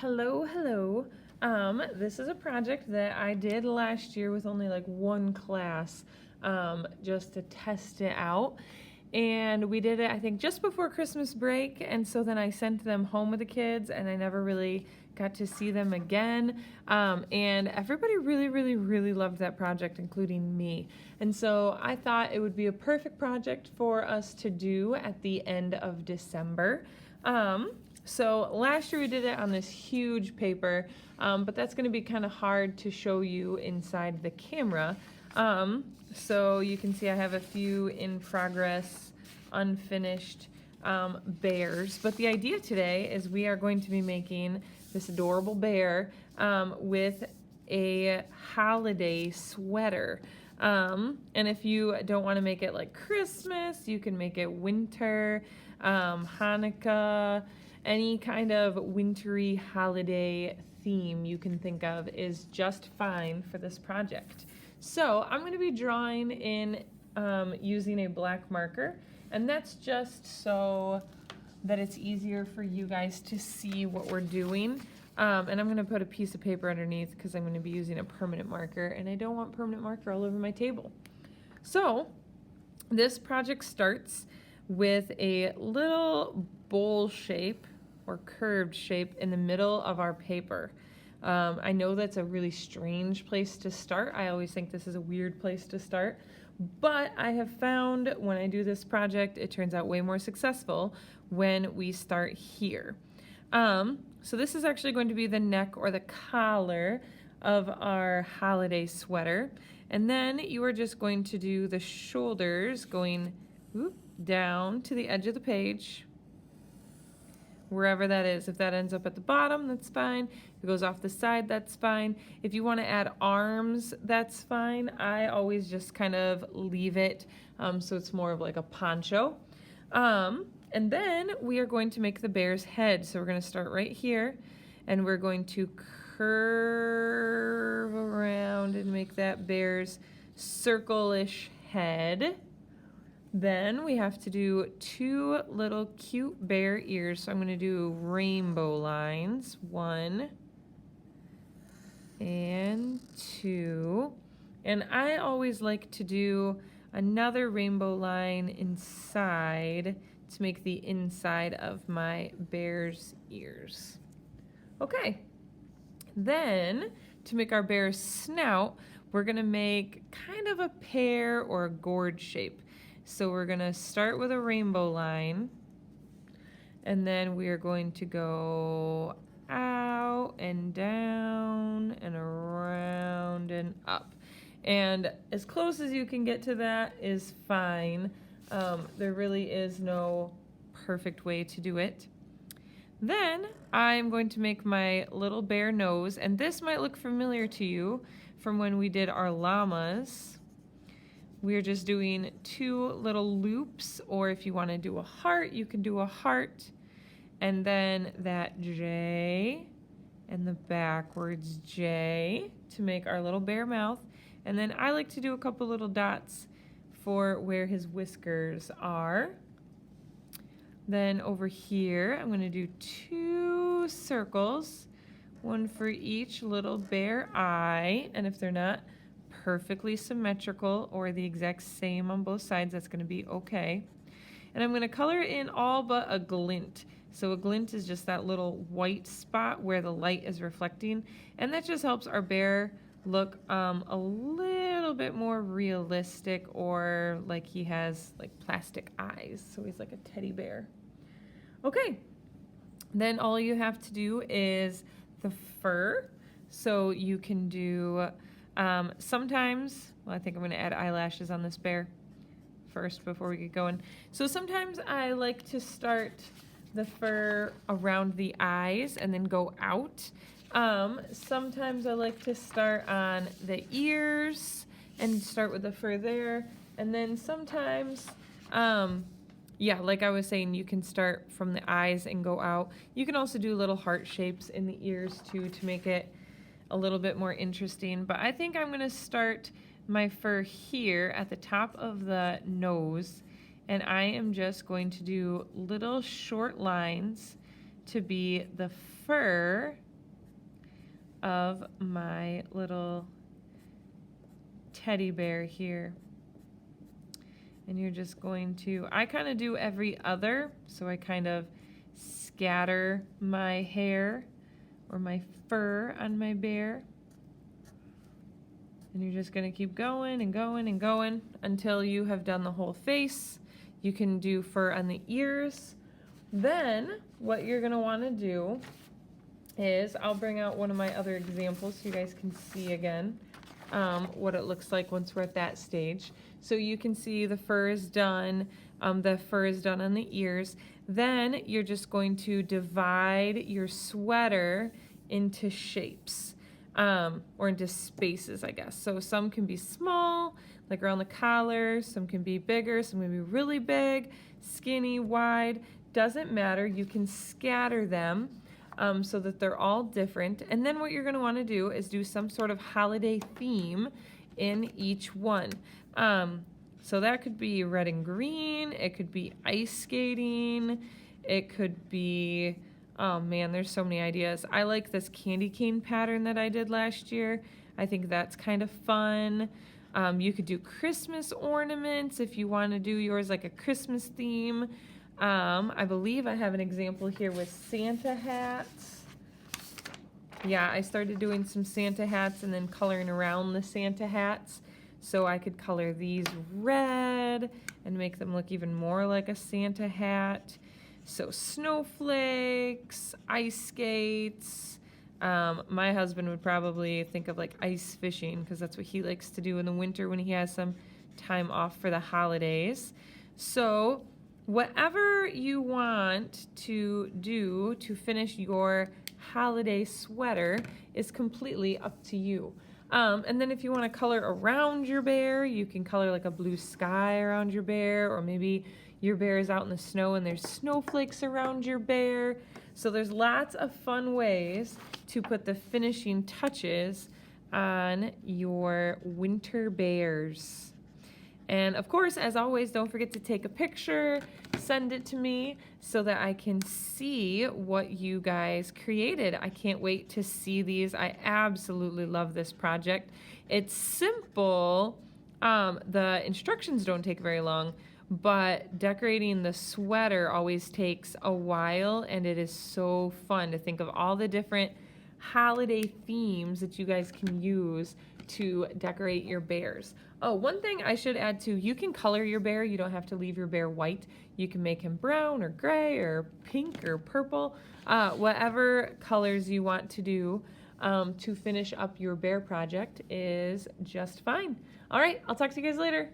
Hello, hello. This is a project that I did last year with only like one class, just to test it out. And we did it, I think, just before Christmas break. And so then I sent them home with the kids, and I never really got to see them again. And everybody really, really, really loved that project, including me. And so I thought it would be a perfect project for us to do at the end of December. So last year we did it on this huge paper, but that's going to be kind of hard to show you inside the camera. So you can see I have a few in progress, unfinished bears. But the idea today is we are going to be making this adorable bear with a holiday sweater. And if you don't want to make it like Christmas, you can make it winter, Hanukkah, any kind of wintry holiday theme you can think of is just fine for this project. So I'm going to be drawing in using a black marker, and that's just so that it's easier for you guys to see what we're doing. And I'm going to put a piece of paper underneath because I'm going to be using a permanent marker, and I don't want permanent marker all over my table. So this project starts with a little bowl shape or curved shape in the middle of our paper. I know that's a really strange place to start. I always think this is a weird place to start, but I have found when I do this project, it turns out way more successful when we start here. So this is actually going to be the neck or the collar of our holiday sweater. And then you are just going to do the shoulders going down to the edge of the page, wherever that is. If that ends up at the bottom, that's fine. If it goes off the side, that's fine. If you want to add arms, that's fine. I always just kind of leave it so it's more of like a poncho. And then we are going to make the bear's head. So we're going to start right here, and we're going to curve around and make that bear's circle-ish head. Then we have to do two little cute bear ears. So I'm going to do rainbow lines, 1 and 2. And I always like to do another rainbow line inside to make the inside of my bear's ears. Okay, then to make our bear's snout, we're going to make kind of a pear or a gourd shape. So we're going to start with a rainbow line, and then we are going to go out and down and around and up. And as close as you can get to that is fine. There really is no perfect way to do it. Then I'm going to make my little bear nose, and this might look familiar to you from when we did our llamas. We're just doing two little loops, or if you want to do a heart, you can do a heart, and then that J and the backwards J to make our little bear mouth. And then I like to do a couple little dots for where his whiskers are. Then over here, I'm going to do two circles, one for each little bear eye, and if they're not perfectly symmetrical or the exact same on both sides, that's going to be okay. And I'm going to color in all but a glint. So a glint is just that little white spot where the light is reflecting, and that just helps our bear look a little bit more realistic, or like he has like plastic eyes, so he's like a teddy bear. Okay, then all you have to do is the fur. So you can do sometimes, well, I think I'm going to add eyelashes on this bear first before we get going. So sometimes I like to start the fur around the eyes and then go out. Sometimes I like to start on the ears and start with the fur there. And then sometimes, yeah, like I was saying, you can start from the eyes and go out. You can also do little heart shapes in the ears too to make it a little bit more interesting. But I think I'm going to start my fur here at the top of the nose, and I am just going to do little short lines to be the fur of my little teddy bear here. And you're just going to, I kind of do every other, so I kind of scatter my hair or my fur on my bear. And you're just going to keep going and going and going until you have done the whole face. You can do fur on the ears. Then what you're going to want to do is, I'll bring out one of my other examples so you guys can see again what it looks like once we're at that stage. So you can see the fur is done. The fur is done on the ears. Then you're just going to divide your sweater into shapes, or into spaces, I guess. So some can be small, like around the collar. Some can be bigger. Some can be really big, skinny, wide. Doesn't matter. You can scatter them so that they're all different. And then what you're going to want to do is do some sort of holiday theme in each one. So that could be red and green. It could be ice skating. It could be, oh man, there's so many ideas. I like this candy cane pattern that I did last year. I think that's kind of fun. You could do Christmas ornaments if you want to do yours like a Christmas theme. I believe I have an example here with Santa hats. Yeah, I started doing some Santa hats and then coloring around the Santa hats. So I could color these red and make them look even more like a Santa hat. So snowflakes, ice skates. My husband would probably think of like ice fishing because that's what he likes to do in the winter when he has some time off for the holidays. So whatever you want to do to finish your holiday sweater is completely up to you. And then if you want to color around your bear, you can color like a blue sky around your bear, or maybe your bear is out in the snow and there's snowflakes around your bear. So there's lots of fun ways to put the finishing touches on your winter bears. And of course, as always, don't forget to take a picture, send it to me so that I can see what you guys created. I can't wait to see these. I absolutely love this project. It's simple. The instructions don't take very long, but decorating the sweater always takes a while, and it is so fun to think of all the different holiday themes that you guys can use to decorate your bears. Oh, one thing I should add too, you can color your bear. You don't have to leave your bear white. You can make him brown or gray or pink or purple, whatever colors you want to do to finish up your bear project is just fine. All right, I'll talk to you guys later.